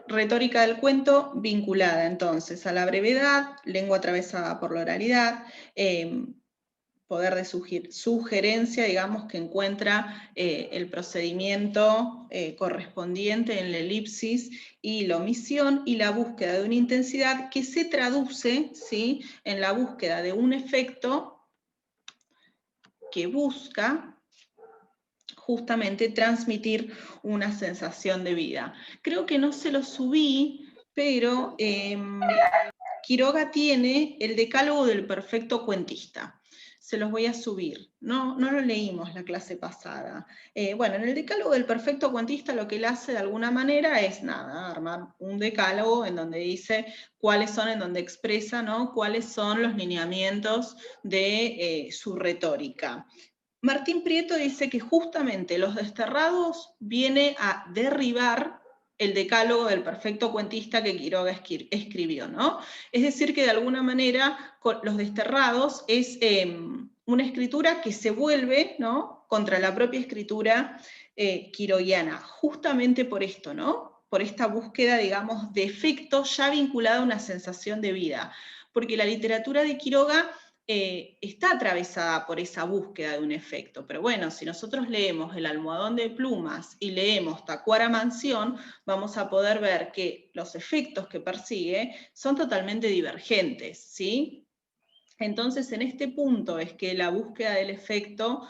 retórica del cuento vinculada entonces a la brevedad, lengua atravesada por la oralidad, poder de sugerencia, digamos, que encuentra el procedimiento correspondiente en la elipsis y la omisión, y la búsqueda de una intensidad que se traduce, ¿sí?, en la búsqueda de un efecto que busca justamente transmitir una sensación de vida. Creo que no se lo subí, pero Quiroga tiene el decálogo del perfecto cuentista. Se los voy a subir. No lo leímos la clase pasada. Bueno, en el decálogo del perfecto cuentista lo que él hace de alguna manera es nada, armar un decálogo en donde dice cuáles son, en donde expresa, ¿no?, cuáles son los lineamientos de su retórica. Martín Prieto dice que justamente Los Desterrados viene a derribar el decálogo del perfecto cuentista que Quiroga escribió, ¿no? Es decir, que de alguna manera Los Desterrados es una escritura que se vuelve, ¿no?, contra la propia escritura quiroguiana, justamente por esto, ¿no?, por esta búsqueda, digamos, de efecto ya vinculada a una sensación de vida, porque la literatura de Quiroga está atravesada por esa búsqueda de un efecto. Pero bueno, si nosotros leemos El almohadón de plumas y leemos Tacuara Mansión, vamos a poder ver que los efectos que persigue son totalmente divergentes, ¿sí? Entonces, en este punto es que la búsqueda del efecto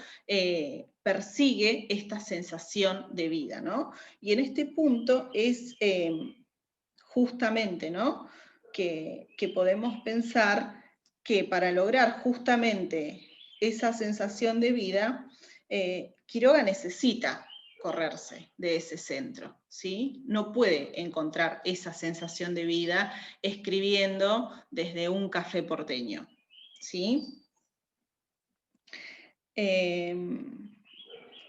persigue esta sensación de vida, ¿no? Y en este punto es justamente, ¿no?, que podemos pensar que para lograr justamente esa sensación de vida, Quiroga necesita correrse de ese centro, ¿sí? No puede encontrar esa sensación de vida escribiendo desde un café porteño, ¿sí?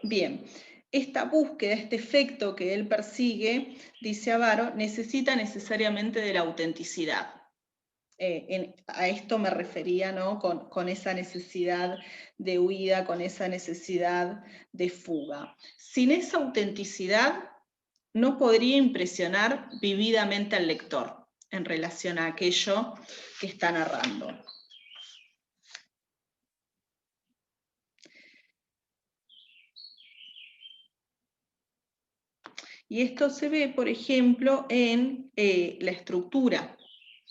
Bien, esta búsqueda, este efecto que él persigue, dice Avaro, necesita necesariamente de la autenticidad. A esto me refería, ¿no?, con esa necesidad de huida, con esa necesidad de fuga. Sin esa autenticidad no podría impresionar vividamente al lector en relación a aquello que está narrando. Y esto se ve, por ejemplo, en la estructura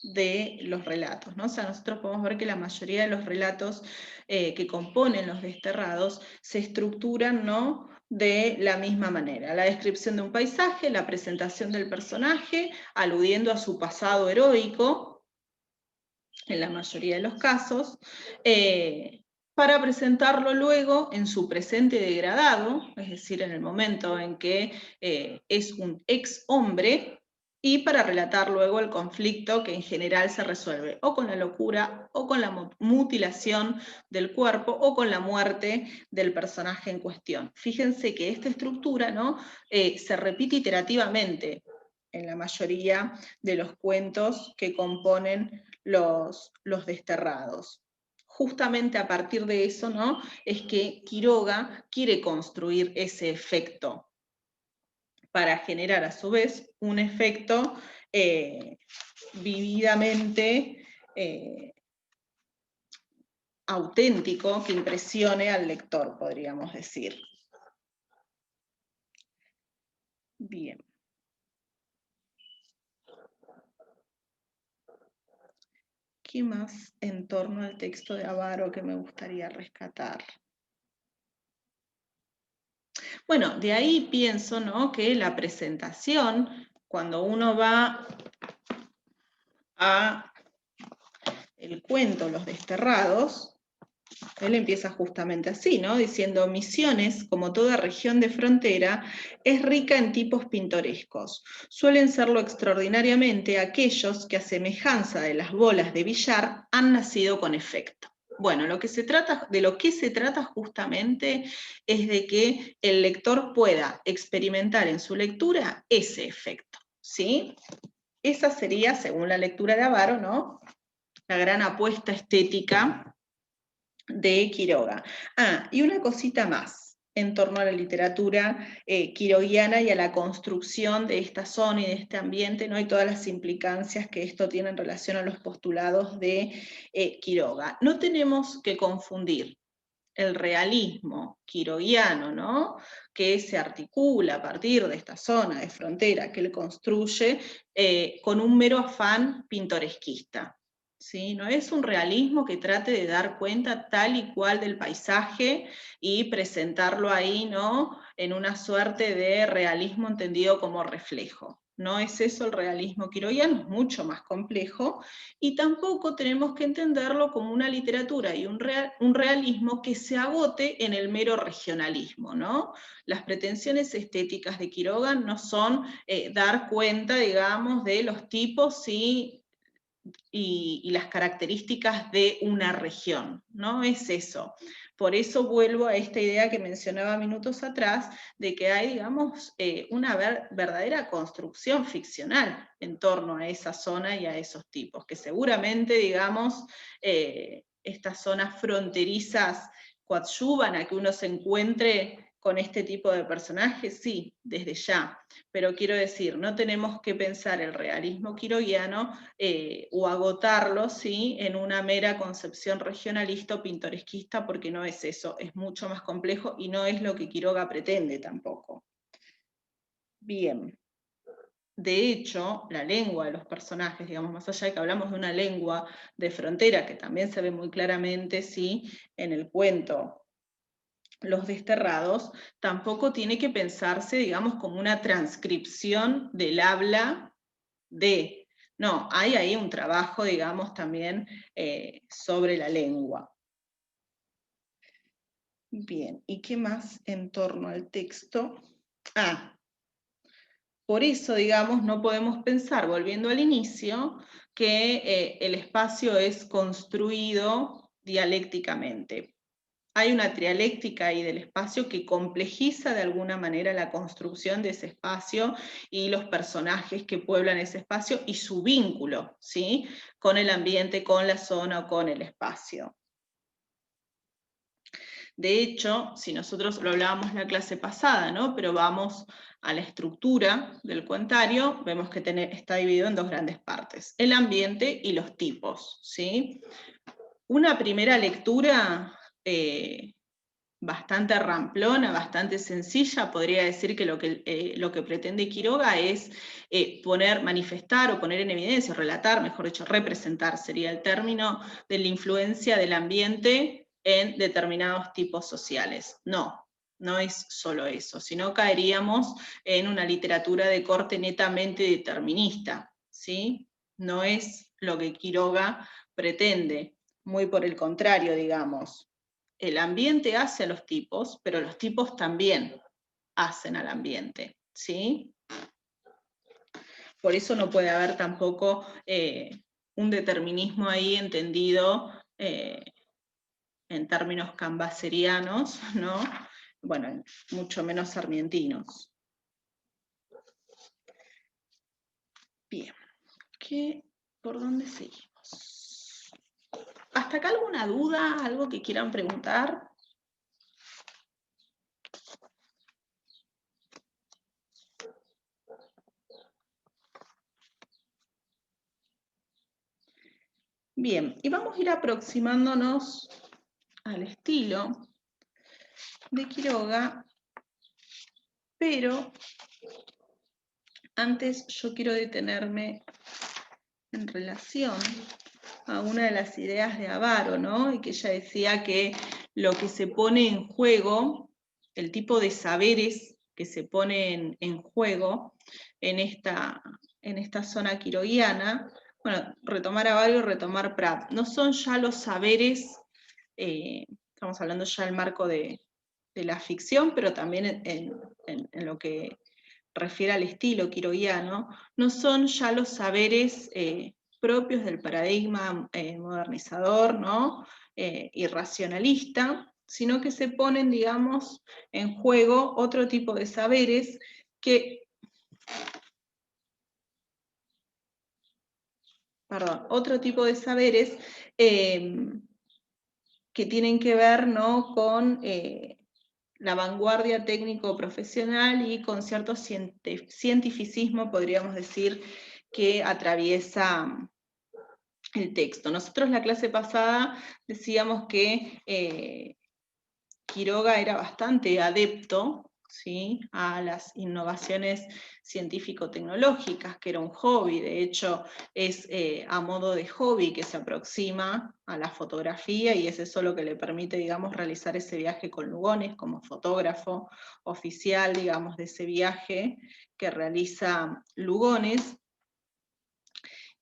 de los relatos, ¿no? O sea, nosotros podemos ver que la mayoría de los relatos que componen Los Desterrados se estructuran, ¿no?, de la misma manera. La descripción de un paisaje, la presentación del personaje, aludiendo a su pasado heroico, en la mayoría de los casos, para presentarlo luego en su presente degradado, es decir, en el momento en que es un ex hombre, y para relatar luego el conflicto que en general se resuelve o con la locura, o con la mutilación del cuerpo, o con la muerte del personaje en cuestión. Fíjense que esta estructura, ¿no?, se repite iterativamente en la mayoría de los cuentos que componen los Desterrados. Justamente a partir de eso, ¿no?, es que Quiroga quiere construir ese efecto para generar a su vez un efecto vividamente auténtico que impresione al lector, podríamos decir. Bien. ¿Qué más en torno al texto de Avaro que me gustaría rescatar? Bueno, de ahí pienso, ¿no?, que la presentación, cuando uno va a el cuento Los Desterrados, él empieza justamente así, ¿no?, diciendo: Misiones, como toda región de frontera, es rica en tipos pintorescos. Suelen serlo extraordinariamente aquellos que, a semejanza de las bolas de billar, han nacido con efecto. Bueno, de lo que se trata justamente es de que el lector pueda experimentar en su lectura ese efecto, ¿sí? Esa sería, según la lectura de Avaro, ¿no?, la gran apuesta estética de Quiroga. Ah, y una cosita más. en torno a la literatura quiroguiana y a la construcción de esta zona y de este ambiente, ¿no? Y todas las implicancias que esto tiene en relación a los postulados de Quiroga. No tenemos que confundir el realismo quiroguiano, ¿no? Que se articula a partir de esta zona de frontera que él construye con un mero afán pintoresquista. ¿Sí? No es un realismo que trate de dar cuenta tal y cual del paisaje y presentarlo ahí, ¿no? En una suerte de realismo entendido como reflejo. No es eso el realismo quiroguiano, es mucho más complejo, y tampoco tenemos que entenderlo como una literatura y un realismo que se agote en el mero regionalismo, ¿no? Las pretensiones estéticas de Quiroga no son dar cuenta, digamos, de los tipos y las características de una región, ¿no? Es eso. Por eso vuelvo a esta idea que mencionaba minutos atrás, de que hay, digamos, una verdadera construcción ficcional en torno a esa zona y a esos tipos, que seguramente, digamos, estas zonas fronterizas coadyuvan a que uno se encuentre con este tipo de personajes, sí, desde ya, pero quiero decir, no tenemos que pensar el realismo quiroguiano o agotarlo, ¿sí? En una mera concepción regionalista o pintoresquista, porque no es eso, es mucho más complejo y no es lo que Quiroga pretende tampoco. Bien. De hecho, la lengua de los personajes, digamos, más allá de que hablamos de una lengua de frontera, que también se ve muy claramente, ¿sí? En el cuento Los Desterrados, tampoco tiene que pensarse, digamos, como una transcripción del habla de... No, hay ahí un trabajo, digamos, también sobre la lengua. Bien, ¿y qué más en torno al texto? Por eso, digamos, no podemos pensar, volviendo al inicio, que el espacio es construido dialécticamente. Hay una trialéctica ahí del espacio que complejiza de alguna manera la construcción de ese espacio y los personajes que pueblan ese espacio y su vínculo, ¿sí? Con el ambiente, con la zona o con el espacio. De hecho, si nosotros lo hablábamos en la clase pasada, ¿no? Pero vamos a la estructura del cuentario, vemos que está dividido en dos grandes partes, el ambiente y los tipos, ¿sí? Una primera lectura bastante ramplona, bastante sencilla, podría decir que lo que pretende Quiroga es manifestar o poner en evidencia, relatar, mejor dicho, representar sería el término, de la influencia del ambiente en determinados tipos sociales. No es solo eso, sino caeríamos en una literatura de corte netamente determinista, ¿sí? No es lo que Quiroga pretende, muy por el contrario, digamos. El ambiente hace a los tipos, pero los tipos también hacen al ambiente, ¿sí? Por eso no puede haber tampoco un determinismo ahí entendido en términos cambacerianos, ¿no? Bueno, mucho menos sarmientinos. Bien, ¿por dónde seguimos? ¿Hasta acá alguna duda, algo que quieran preguntar? Bien, y vamos a ir aproximándonos al estilo de Quiroga, pero antes yo quiero detenerme en relación a una de las ideas de Avaro, ¿no? Y que ella decía que lo que se pone en juego, el tipo de saberes que se ponen en juego en esta zona quiroguiana, bueno, retomar Avaro y retomar Prat, no son ya los saberes, estamos hablando ya del marco de la ficción, pero también en lo que refiere al estilo quiroguiano, no son ya los saberes propios del paradigma modernizador, ¿no? Y racionalista, sino que se ponen, digamos, en juego otro tipo de saberes que, que tienen que ver, ¿no? con la vanguardia técnico-profesional y con cierto cientificismo, podríamos decir, que atraviesa el texto. Nosotros la clase pasada decíamos que Quiroga era bastante adepto, ¿sí?, a las innovaciones científico-tecnológicas, que era un hobby. De hecho, es a modo de hobby que se aproxima a la fotografía, y es eso lo que le permite, digamos, realizar ese viaje con Lugones como fotógrafo oficial, digamos, de ese viaje que realiza Lugones.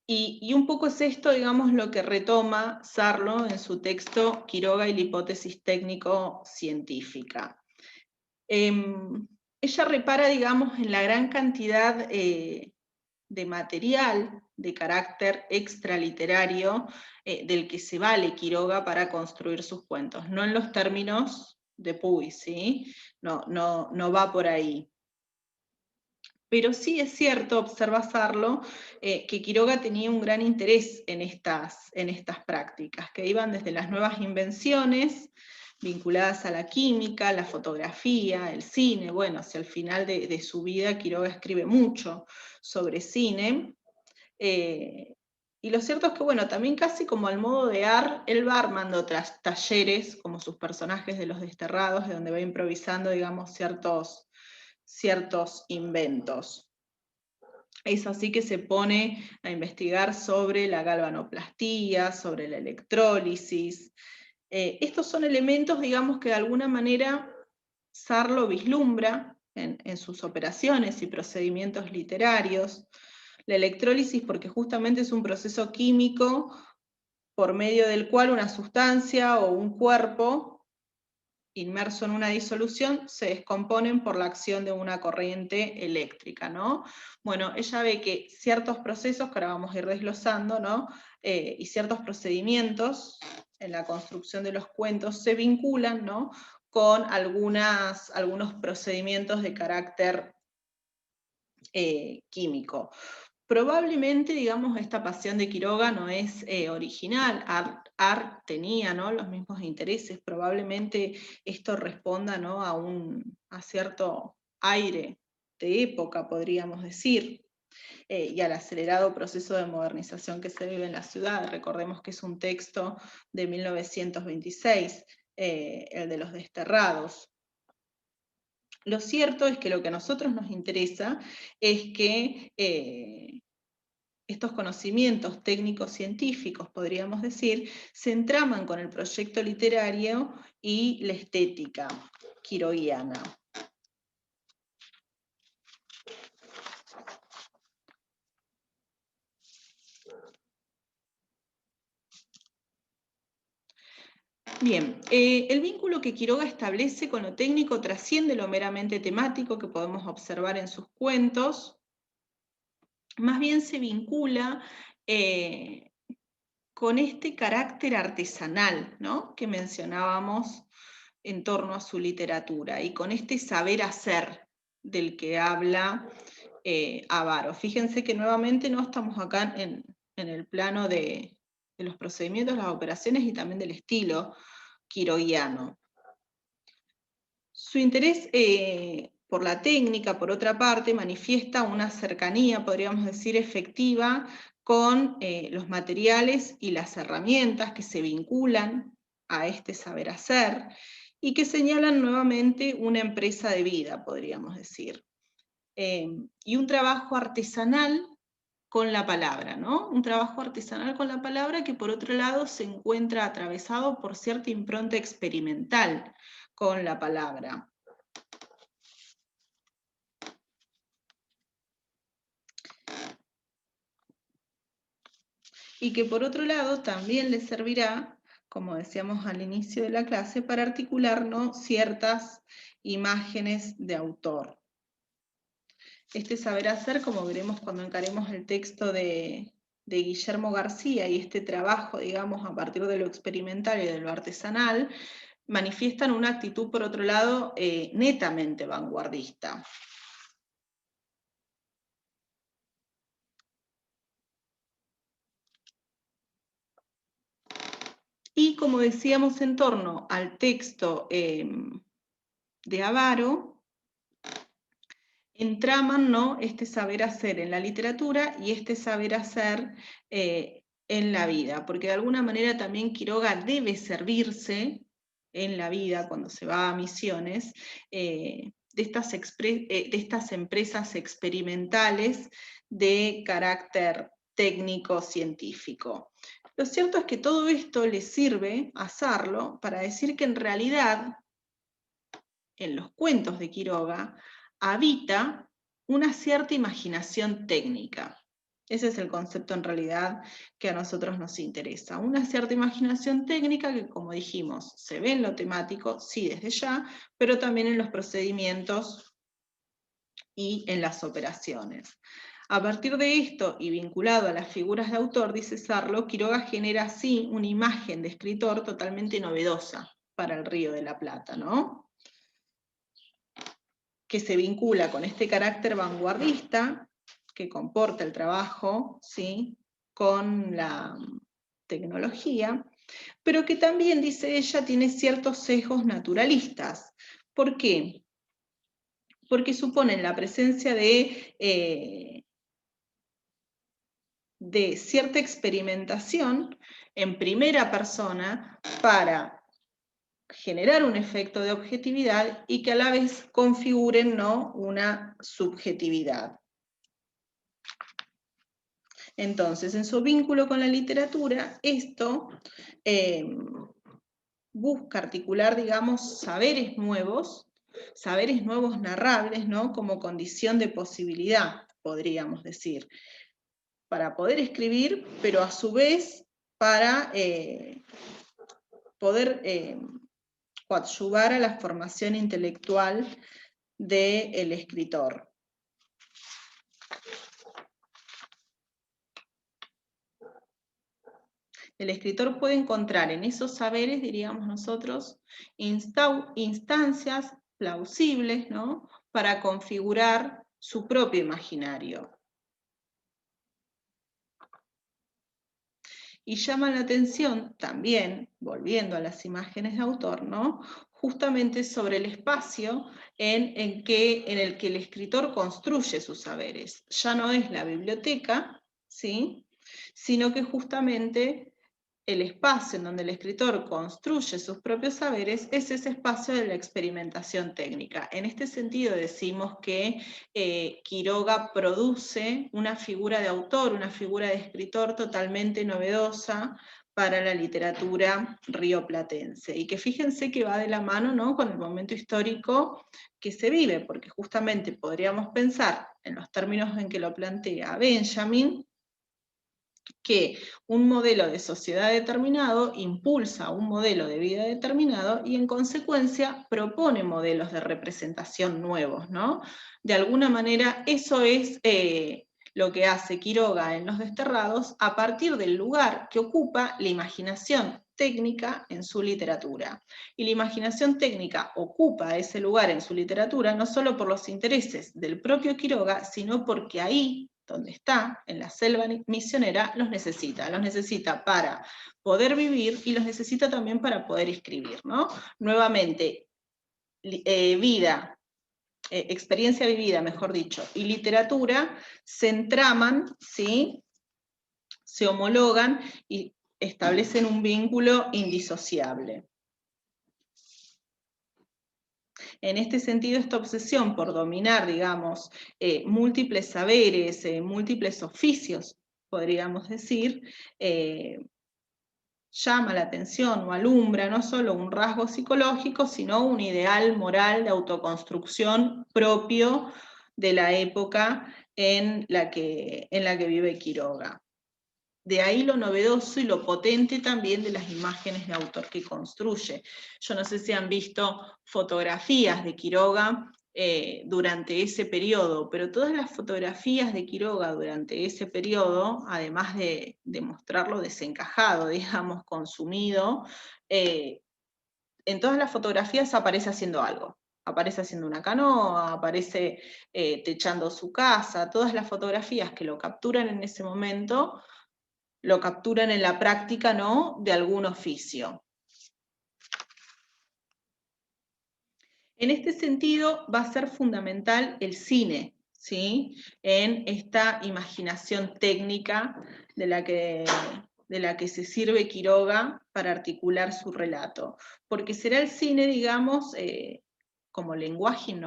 Y un poco es esto, digamos, lo que retoma Sarlo en su texto Quiroga y la hipótesis técnico-científica. Ella repara, digamos, en la gran cantidad de material de carácter extraliterario del que se vale Quiroga para construir sus cuentos, no en los términos de Puy, ¿sí? No va por ahí. Pero sí es cierto, observa Sarlo, que Quiroga tenía un gran interés en estas prácticas, que iban desde las nuevas invenciones vinculadas a la química, la fotografía, el cine. Bueno, hacia el final de su vida Quiroga escribe mucho sobre cine. Y lo cierto es que, bueno, también casi como al modo de él va armando talleres, como sus personajes de Los Desterrados, de donde va improvisando, digamos, ciertos inventos. Es así que se pone a investigar sobre la galvanoplastía, sobre la electrólisis. Estos son elementos, digamos, que de alguna manera Sarlo vislumbra en sus operaciones y procedimientos literarios. La electrólisis, porque justamente es un proceso químico por medio del cual una sustancia o un cuerpo inmerso en una disolución, se descomponen por la acción de una corriente eléctrica, ¿no? Bueno, ella ve que ciertos procesos, que ahora vamos a ir desglosando, ¿no? Y ciertos procedimientos en la construcción de los cuentos se vinculan, ¿no?, con algunos procedimientos de carácter químico. Probablemente, digamos, esta pasión de Quiroga no es original. Art tenía, ¿no?, los mismos intereses. Probablemente esto responda, ¿no?, a cierto aire de época, podríamos decir, y al acelerado proceso de modernización que se vive en la ciudad. Recordemos que es un texto de 1926, el de Los Desterrados. Lo cierto es que lo que a nosotros nos interesa es que estos conocimientos técnicos científicos, podríamos decir, se entraman con el proyecto literario y la estética quiroguiana. Bien, el vínculo que Quiroga establece con lo técnico trasciende lo meramente temático que podemos observar en sus cuentos. Más bien se vincula con este carácter artesanal, ¿no?, que mencionábamos en torno a su literatura, y con este saber hacer del que habla Avaro. Fíjense que nuevamente no estamos acá en el plano de los procedimientos, las operaciones y también del estilo quiroguiano. Su interés por la técnica, por otra parte, manifiesta una cercanía, podríamos decir, efectiva con los materiales y las herramientas que se vinculan a este saber hacer y que señalan nuevamente una empresa de vida, podríamos decir. Y un trabajo artesanal con la palabra, ¿no? Un trabajo artesanal con la palabra que por otro lado se encuentra atravesado por cierta impronta experimental con la palabra. Y que por otro lado también le servirá, como decíamos al inicio de la clase, para articular, ¿no?, ciertas imágenes de autor. Este saber hacer, como veremos cuando encaremos el texto de Guillermo García, y este trabajo, digamos, a partir de lo experimental y de lo artesanal, manifiestan una actitud, por otro lado, netamente vanguardista. Y como decíamos en torno al texto de Avaro entraman, ¿no?, este saber hacer en la literatura y este saber hacer en la vida, porque de alguna manera también Quiroga debe servirse en la vida, cuando se va a misiones, de estas empresas experimentales de carácter técnico-científico. Lo cierto es que todo esto le sirve a Sarlo para decir que en realidad, en los cuentos de Quiroga, habita una cierta imaginación técnica. Ese es el concepto en realidad que a nosotros nos interesa. Una cierta imaginación técnica que, como dijimos, se ve en lo temático, sí, desde ya, pero también en los procedimientos y en las operaciones. A partir de esto, y vinculado a las figuras de autor, dice Sarlo, Quiroga genera así una imagen de escritor totalmente novedosa para el Río de la Plata, ¿no?, que se vincula con este carácter vanguardista que comporta el trabajo, ¿sí?, con la tecnología, pero que también, dice ella, tiene ciertos sesgos naturalistas. ¿Por qué? Porque suponen la presencia de cierta experimentación en primera persona para generar un efecto de objetividad y que a la vez configuren, ¿no?, una subjetividad. Entonces, en su vínculo con la literatura, esto busca articular, digamos, saberes nuevos narrables, ¿no?, como condición de posibilidad, podríamos decir, para poder escribir, pero a su vez para poder coadyuvar a la formación intelectual del escritor. El escritor puede encontrar en esos saberes, diríamos nosotros, instancias plausibles, ¿no?, para configurar su propio imaginario. Y llama la atención también, volviendo a las imágenes de autor, ¿no?, justamente sobre el espacio en el que el escritor construye sus saberes. Ya no es la biblioteca, ¿sí?, sino que justamente el espacio en donde el escritor construye sus propios saberes es ese espacio de la experimentación técnica. En este sentido decimos que Quiroga produce una figura de autor, una figura de escritor totalmente novedosa para la literatura rioplatense. Y que fíjense que va de la mano, ¿no?, con el momento histórico que se vive, porque justamente podríamos pensar, en los términos en que lo plantea Benjamin, que un modelo de sociedad determinado impulsa un modelo de vida determinado y en consecuencia propone modelos de representación nuevos, ¿no? De alguna manera eso es lo que hace Quiroga en Los Desterrados a partir del lugar que ocupa la imaginación técnica en su literatura. Y la imaginación técnica ocupa ese lugar en su literatura no solo por los intereses del propio Quiroga, sino porque ahí, donde está, en la selva misionera, los necesita para poder vivir y los necesita también para poder escribir, ¿no? Nuevamente, experiencia vivida, mejor dicho, y literatura se entraman, ¿sí?, se homologan y establecen un vínculo indisociable. En este sentido, esta obsesión por dominar, digamos, múltiples saberes, múltiples oficios, podríamos decir, llama la atención o alumbra no solo un rasgo psicológico, sino un ideal moral de autoconstrucción propio de la época en la que vive Quiroga. De ahí lo novedoso y lo potente también de las imágenes de autor que construye. Yo no sé si han visto fotografías de Quiroga durante ese periodo, pero todas las fotografías de Quiroga durante ese periodo, además de mostrarlo desencajado, digamos, consumido, en todas las fotografías aparece haciendo algo. Aparece haciendo una canoa, aparece techando su casa. Todas las fotografías que lo capturan en ese momento lo capturan en la práctica, ¿no?, de algún oficio. En este sentido, va a ser fundamental el cine, ¿sí? En esta imaginación técnica de la que se sirve Quiroga para articular su relato. Porque será el cine, digamos, como lenguaje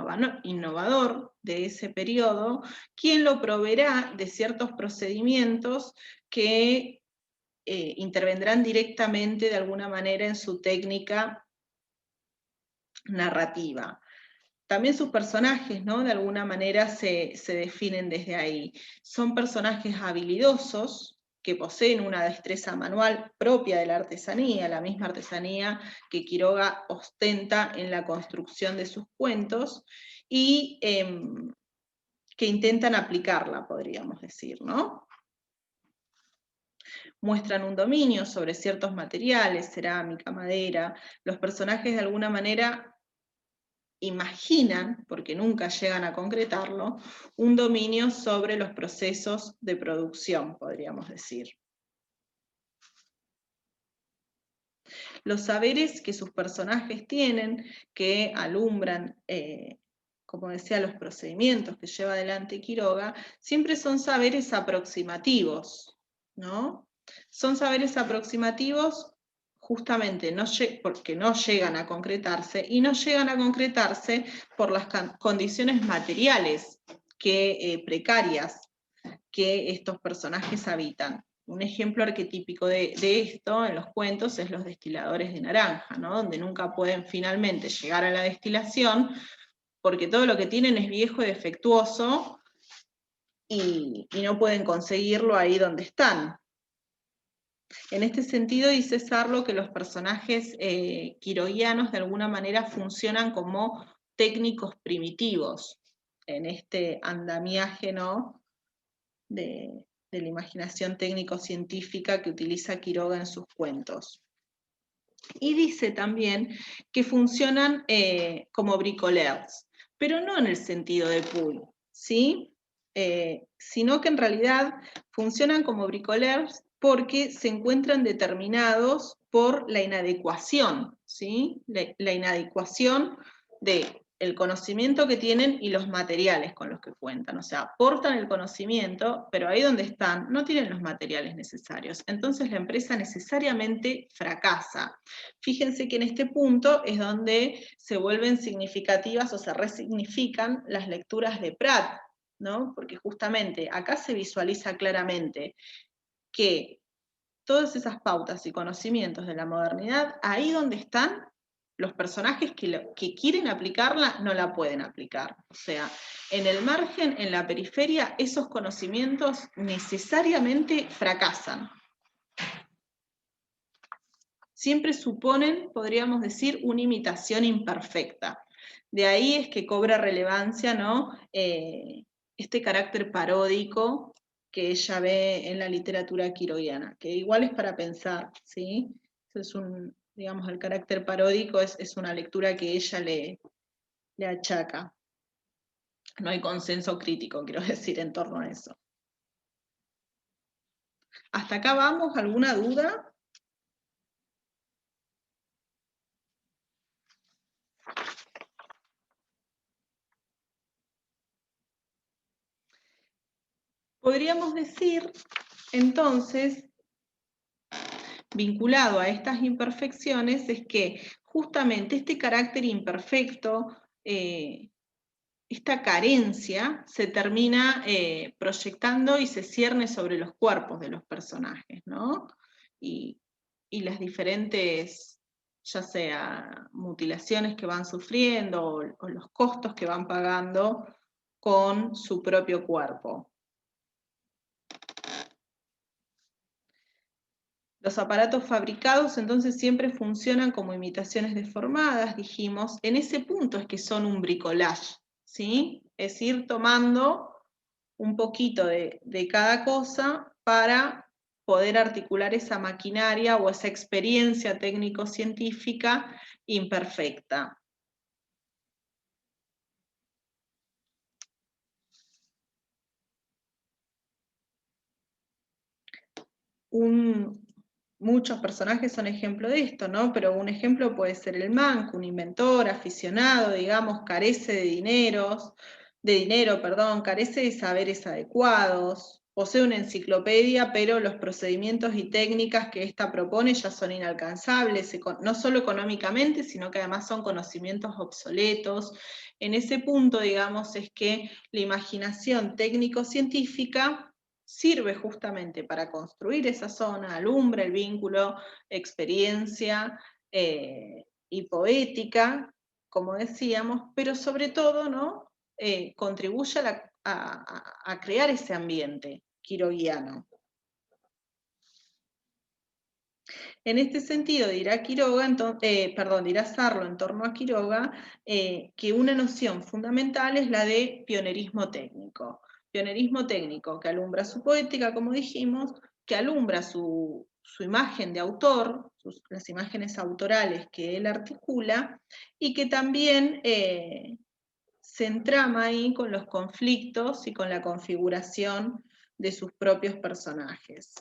innovador de ese periodo, quien lo proveerá de ciertos procedimientos que intervendrán directamente de alguna manera en su técnica narrativa. También sus personajes, ¿no? De alguna manera se definen desde ahí. Son personajes habilidosos, que poseen una destreza manual propia de la artesanía, la misma artesanía que Quiroga ostenta en la construcción de sus cuentos, y que intentan aplicarla, podríamos decir, ¿no? Muestran un dominio sobre ciertos materiales, cerámica, madera. Los personajes de alguna manera imaginan, porque nunca llegan a concretarlo, un dominio sobre los procesos de producción, podríamos decir. Los saberes que sus personajes tienen, que alumbran, como decía, los procedimientos que lleva adelante Quiroga, siempre son saberes aproximativos, ¿no? Son saberes aproximativos justamente porque no llegan a concretarse, y no llegan a concretarse por las condiciones materiales precarias que estos personajes habitan. Un ejemplo arquetípico de esto en los cuentos es los destiladores de naranja, ¿no? Donde nunca pueden finalmente llegar a la destilación porque todo lo que tienen es viejo y defectuoso, y no pueden conseguirlo ahí donde están. En este sentido dice Sarlo que los personajes quiroguianos de alguna manera funcionan como técnicos primitivos en este andamiaje, ¿no? de la imaginación técnico-científica que utiliza Quiroga en sus cuentos. Y dice también que funcionan como bricoleurs, pero no en el sentido de Puy, ¿sí? Sino que en realidad funcionan como bricoleurs porque se encuentran determinados por la inadecuación, ¿sí? La inadecuación del conocimiento que tienen y los materiales con los que cuentan. O sea, aportan el conocimiento, pero ahí donde están no tienen los materiales necesarios. Entonces la empresa necesariamente fracasa. Fíjense que en este punto es donde se vuelven significativas o se resignifican las lecturas de Prat, ¿no? Porque justamente acá se visualiza claramente que todas esas pautas y conocimientos de la modernidad, ahí donde están, los personajes que quieren aplicarla no la pueden aplicar. O sea, en el margen, en la periferia, esos conocimientos necesariamente fracasan. Siempre suponen, podríamos decir, una imitación imperfecta. De ahí es que cobra relevancia, ¿no? Este carácter paródico que ella ve en la literatura quiroguiana, que igual es para pensar, ¿sí? Es digamos, el carácter paródico es una lectura que ella le achaca. No hay consenso crítico, quiero decir, en torno a eso. ¿Hasta acá vamos? ¿Alguna duda? Podríamos decir, entonces, vinculado a estas imperfecciones, es que justamente este carácter imperfecto, esta carencia, se termina proyectando y se cierne sobre los cuerpos de los personajes, ¿no? Y las diferentes, ya sea mutilaciones que van sufriendo o los costos que van pagando con su propio cuerpo. Los aparatos fabricados entonces siempre funcionan como imitaciones deformadas, dijimos. En ese punto es que son un bricolage, ¿sí? Es ir tomando un poquito de cada cosa para poder articular esa maquinaria o esa experiencia técnico-científica imperfecta. muchos personajes son ejemplo de esto, ¿no? Pero un ejemplo puede ser el manco, un inventor, aficionado, digamos, carece de dinero, carece de saberes adecuados, posee una enciclopedia, pero los procedimientos y técnicas que ésta propone ya son inalcanzables, no solo económicamente, sino que además son conocimientos obsoletos. En ese punto, digamos, es que la imaginación técnico-científica sirve justamente para construir esa zona, alumbra el vínculo, experiencia y poética, como decíamos, pero sobre todo, ¿no? Contribuye a crear ese ambiente quiroguiano. En este sentido, dirá Sarlo en torno a Quiroga, que una noción fundamental es la de pionerismo técnico. Pionerismo técnico que alumbra su poética, como dijimos, que alumbra su imagen de autor, las imágenes autorales que él articula, y que también se entrama ahí con los conflictos y con la configuración de sus propios personajes.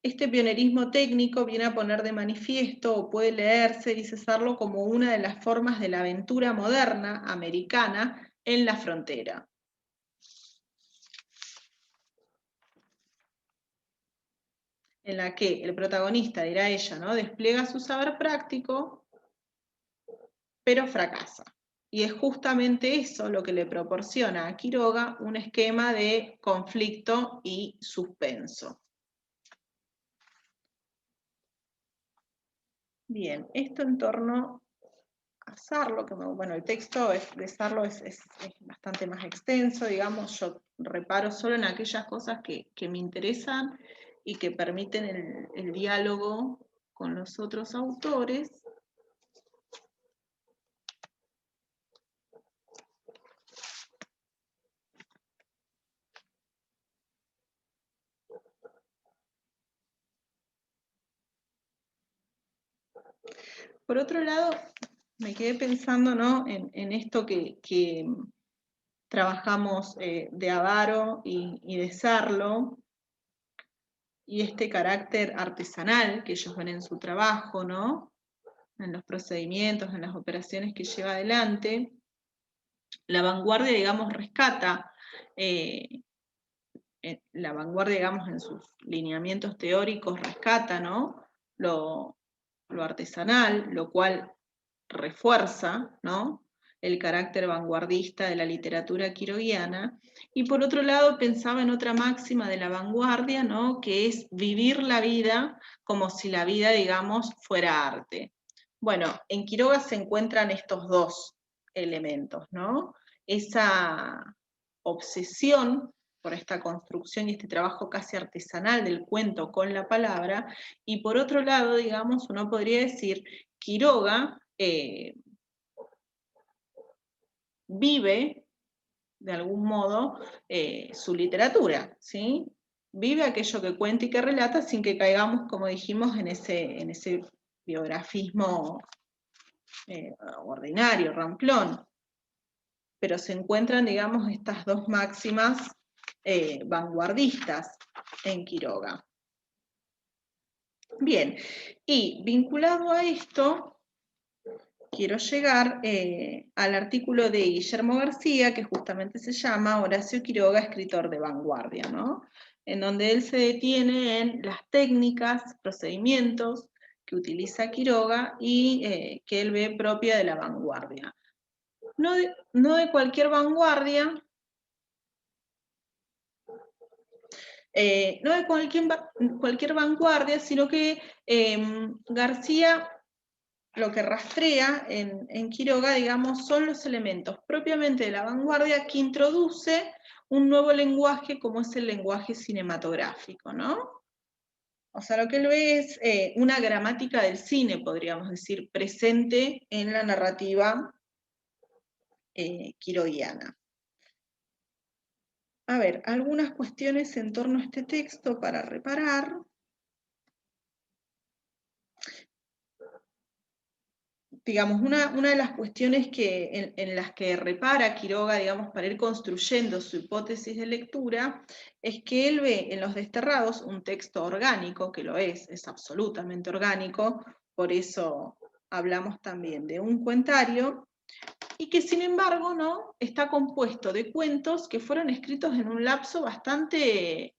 Este pionerismo técnico viene a poner de manifiesto, o puede leerse, dice Sarlo, como una de las formas de la aventura moderna americana en la frontera. En la que el protagonista, dirá ella, ¿no? Despliega su saber práctico, pero fracasa. Y es justamente eso lo que le proporciona a Quiroga un esquema de conflicto y suspenso. Bien, esto en torno a Sarlo, que bueno, el texto de Sarlo es bastante más extenso, digamos, yo reparo solo en aquellas cosas que me interesan y que permiten el diálogo con los otros autores. Por otro lado, me quedé pensando, ¿no? en esto que trabajamos de Avaro y de Sarlo, y este carácter artesanal que ellos ven en su trabajo, ¿no? En los procedimientos, en las operaciones que lleva adelante. La vanguardia, digamos, rescata, la vanguardia, digamos, en sus lineamientos teóricos rescata, ¿no? Lo artesanal, lo cual refuerza, ¿no? El carácter vanguardista de la literatura quiroguiana, y por otro lado pensaba en otra máxima de la vanguardia, ¿no? Que es vivir la vida como si la vida, digamos, fuera arte. Bueno, en Quiroga se encuentran estos dos elementos, ¿no? Esa obsesión por esta construcción y este trabajo casi artesanal del cuento con la palabra, y por otro lado, digamos, uno podría decir, Quiroga vive, de algún modo, su literatura, ¿sí? Vive aquello que cuenta y que relata sin que caigamos, como dijimos, en ese biografismo ordinario, ramplón. Pero se encuentran, digamos, estas dos máximas vanguardistas en Quiroga. Bien, y vinculado a esto, quiero llegar al artículo de Guillermo García, que justamente se llama Horacio Quiroga, escritor de vanguardia, ¿no? En donde él se detiene en las técnicas, procedimientos que utiliza Quiroga y que él ve propia de la vanguardia. No de cualquier vanguardia, no de cualquier vanguardia, sino que García lo que rastrea en Quiroga, digamos, son los elementos propiamente de la vanguardia que introduce un nuevo lenguaje como es el lenguaje cinematográfico, ¿no? O sea, lo que él ve es una gramática del cine, podríamos decir, presente en la narrativa quiroguiana. A ver, algunas cuestiones en torno a este texto para reparar. digamos, una de las cuestiones en las que repara Quiroga, digamos, para ir construyendo su hipótesis de lectura, es que él ve en Los Desterrados un texto orgánico, que lo es absolutamente orgánico, por eso hablamos también de un cuentario, y que sin embargo, ¿no?, está compuesto de cuentos que fueron escritos en un lapso bastante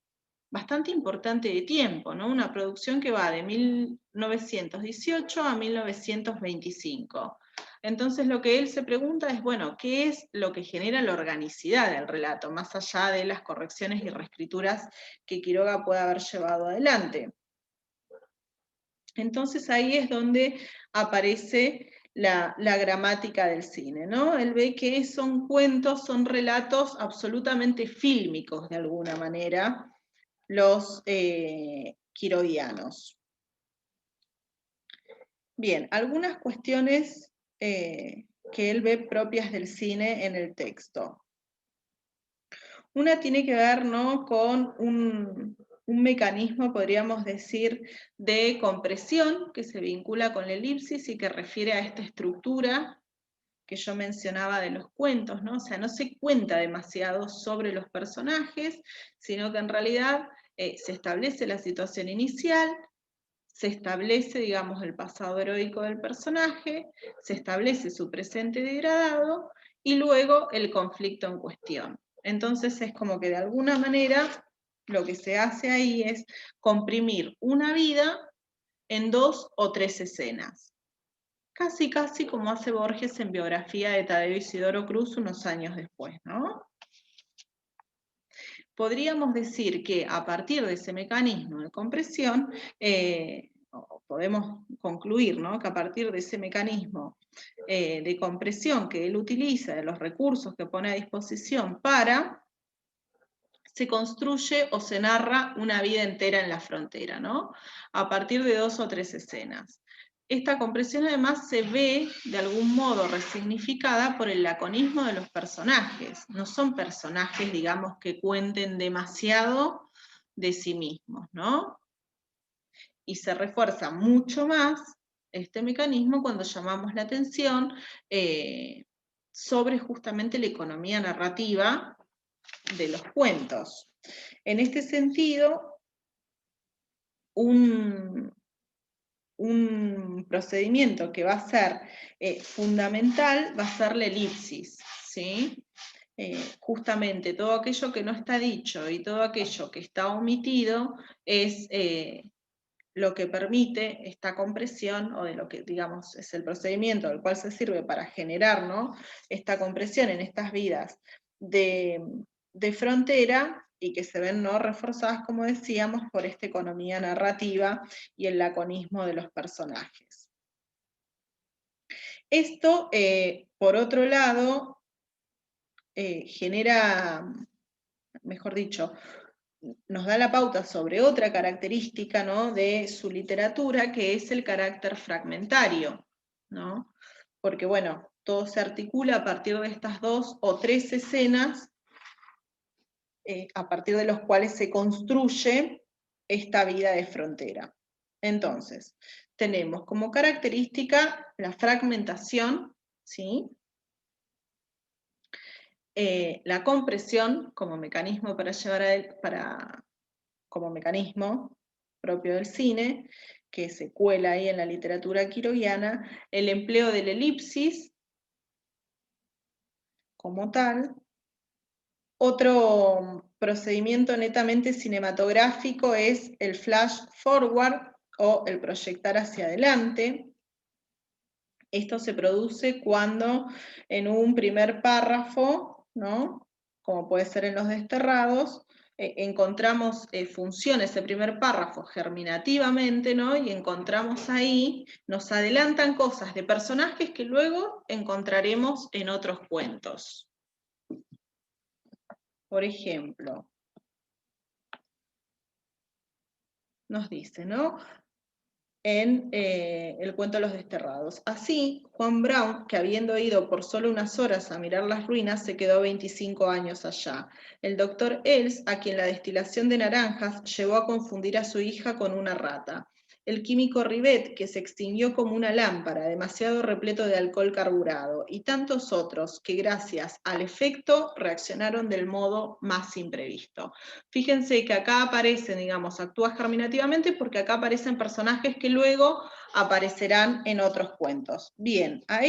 importante de tiempo, ¿no? Una producción que va de 1918 a 1925. Entonces lo que él se pregunta es, bueno, ¿qué es lo que genera la organicidad del relato, más allá de las correcciones y reescrituras que Quiroga pueda haber llevado adelante? Entonces ahí es donde aparece la gramática del cine, ¿no? Él ve que son cuentos, son relatos absolutamente fílmicos de alguna manera, los quiroguianos. Bien, algunas cuestiones que él ve propias del cine en el texto. Una tiene que ver, ¿no?, con un mecanismo, podríamos decir, de compresión que se vincula con la elipsis y que refiere a esta estructura que yo mencionaba de los cuentos, ¿no? O sea, no se cuenta demasiado sobre los personajes, sino que en realidad se establece la situación inicial, se establece, digamos, el pasado heroico del personaje, se establece su presente degradado y luego el conflicto en cuestión. Entonces es como que de alguna manera lo que se hace ahí es comprimir una vida en 2 o 3 escenas. Casi como hace Borges en Biografía de Tadeo Isidoro Cruz unos años después, ¿no? Podríamos decir que a partir de ese mecanismo de compresión, podemos concluir, ¿no?, que a partir de ese mecanismo de compresión que él utiliza, de los recursos que pone a disposición se construye o se narra una vida entera en la frontera, ¿no?, a partir de 2 o 3 escenas. Esta compresión además se ve de algún modo resignificada por el laconismo de los personajes. No son personajes, digamos, que cuenten demasiado de sí mismos, ¿no? Y se refuerza mucho más este mecanismo cuando llamamos la atención sobre justamente la economía narrativa de los cuentos. En este sentido, un procedimiento que va a ser fundamental va a ser la elipsis, ¿sí? Justamente todo aquello que no está dicho y todo aquello que está omitido es lo que permite esta compresión, o de lo que, digamos, es el procedimiento del cual se sirve para generar, ¿no?, esta compresión en estas vidas de frontera, y que se ven, ¿no?, reforzadas, como decíamos, por esta economía narrativa y el laconismo de los personajes. Esto, por otro lado, genera, mejor dicho, nos da la pauta sobre otra característica, ¿no?, de su literatura, que es el carácter fragmentario, ¿no? Porque, bueno, todo se articula a partir de estas 2 o 3 escenas, a partir de los cuales se construye esta vida de frontera. Entonces, tenemos como característica la fragmentación, ¿sí?, la compresión como mecanismo como mecanismo propio del cine, que se cuela ahí en la literatura quiroguiana, el empleo de la elipsis como tal. Otro procedimiento netamente cinematográfico es el flash forward o el proyectar hacia adelante. Esto se produce cuando en un primer párrafo, ¿no?, como puede ser en Los Desterrados, encontramos funciona ese primer párrafo germinativamente, ¿no?, y encontramos ahí, nos adelantan cosas de personajes que luego encontraremos en otros cuentos. Por ejemplo, nos dice, ¿no?, en el cuento Los Desterrados: así, Juan Brown, que habiendo ido por solo unas horas a mirar las ruinas, se quedó 25 años allá. El doctor Els, a quien la destilación de naranjas llevó a confundir a su hija con una rata. el químico Rivet, que se extinguió como una lámpara, demasiado repleto de alcohol carburado, y tantos otros que gracias al efecto reaccionaron del modo más imprevisto. Fíjense que acá aparecen, digamos, actúa germinativamente porque acá aparecen personajes que luego aparecerán en otros cuentos. Bien, a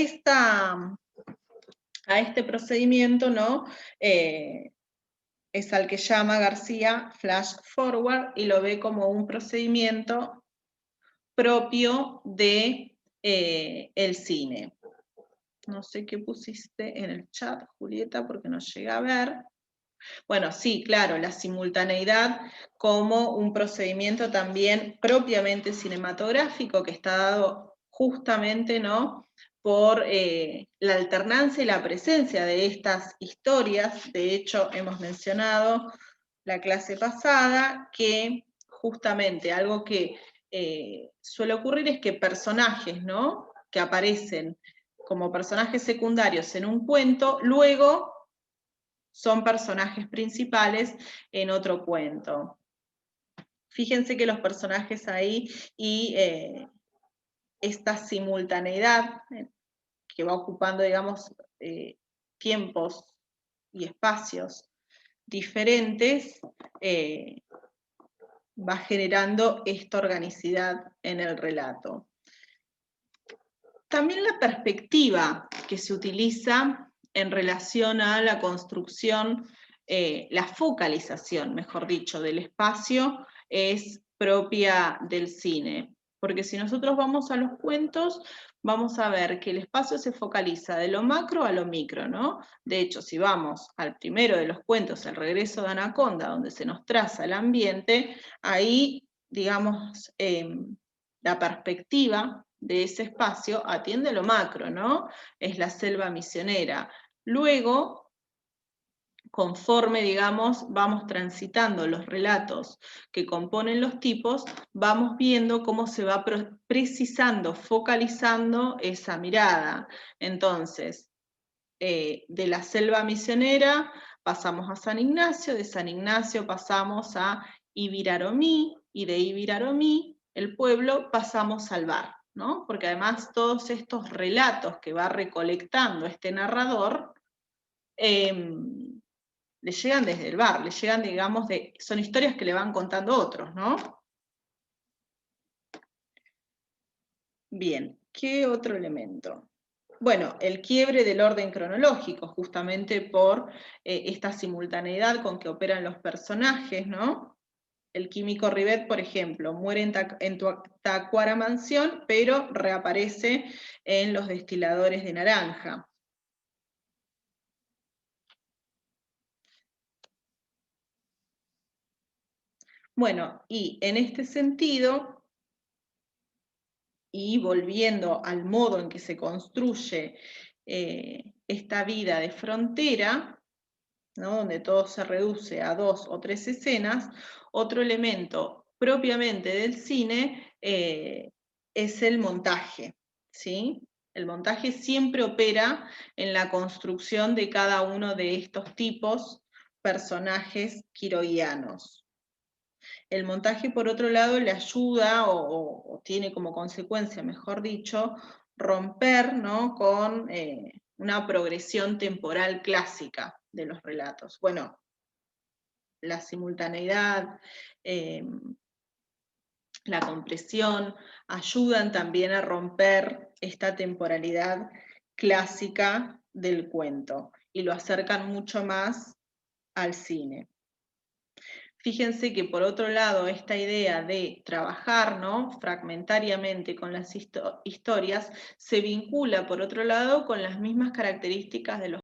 este procedimiento, ¿no? Es al que llama García flash forward y lo ve como un procedimiento propio de el cine. No sé qué pusiste en el chat, Julieta, porque no llegué a ver. Bueno, sí, claro, la simultaneidad como un procedimiento también propiamente cinematográfico que está dado justamente, ¿no?, por la alternancia y la presencia de estas historias. De hecho, hemos mencionado la clase pasada que justamente algo que suele ocurrir es que personajes, ¿no?, que aparecen como personajes secundarios en un cuento, luego son personajes principales en otro cuento. Fíjense que los personajes ahí y esta simultaneidad que va ocupando, digamos, tiempos y espacios diferentes, va generando esta organicidad en el relato. También la perspectiva que se utiliza en relación a la construcción, la focalización, mejor dicho, del espacio es propia del cine. Porque si nosotros vamos a los cuentos, vamos a ver que el espacio se focaliza de lo macro a lo micro, ¿no? De hecho, si vamos al primero de los cuentos, El regreso de Anaconda, donde se nos traza el ambiente, ahí, digamos, la perspectiva de ese espacio atiende lo macro, ¿no? Es la selva misionera. Luego, conforme, digamos, vamos transitando los relatos que componen los tipos, vamos viendo cómo se va precisando, focalizando esa mirada. Entonces, de la selva misionera pasamos a San Ignacio, de San Ignacio pasamos a Ibiraromí, y de Ibiraromí, el pueblo, pasamos al bar, ¿no? Porque además todos estos relatos que va recolectando este narrador, le llegan desde el bar, le llegan, digamos, son historias que le van contando otros, ¿no? Bien, ¿qué otro elemento? Bueno, el quiebre del orden cronológico, justamente por esta simultaneidad con que operan los personajes, ¿no? El químico Rivet, por ejemplo, muere en Tacuara Mansión, pero reaparece en los destiladores de naranja. Bueno, y en este sentido, y volviendo al modo en que se construye esta vida de frontera, ¿no?, donde todo se reduce a 2 o 3 escenas, otro elemento propiamente del cine es el montaje, ¿sí? El montaje siempre opera en la construcción de cada uno de estos tipos, personajes quiroianos. El montaje, por otro lado, le ayuda o tiene como consecuencia, mejor dicho, romper, ¿no?, con una progresión temporal clásica de los relatos. Bueno, la simultaneidad, la compresión, ayudan también a romper esta temporalidad clásica del cuento y lo acercan mucho más al cine. Fíjense que por otro lado esta idea de trabajar, ¿no?, fragmentariamente con las historias se vincula por otro lado con las mismas características de los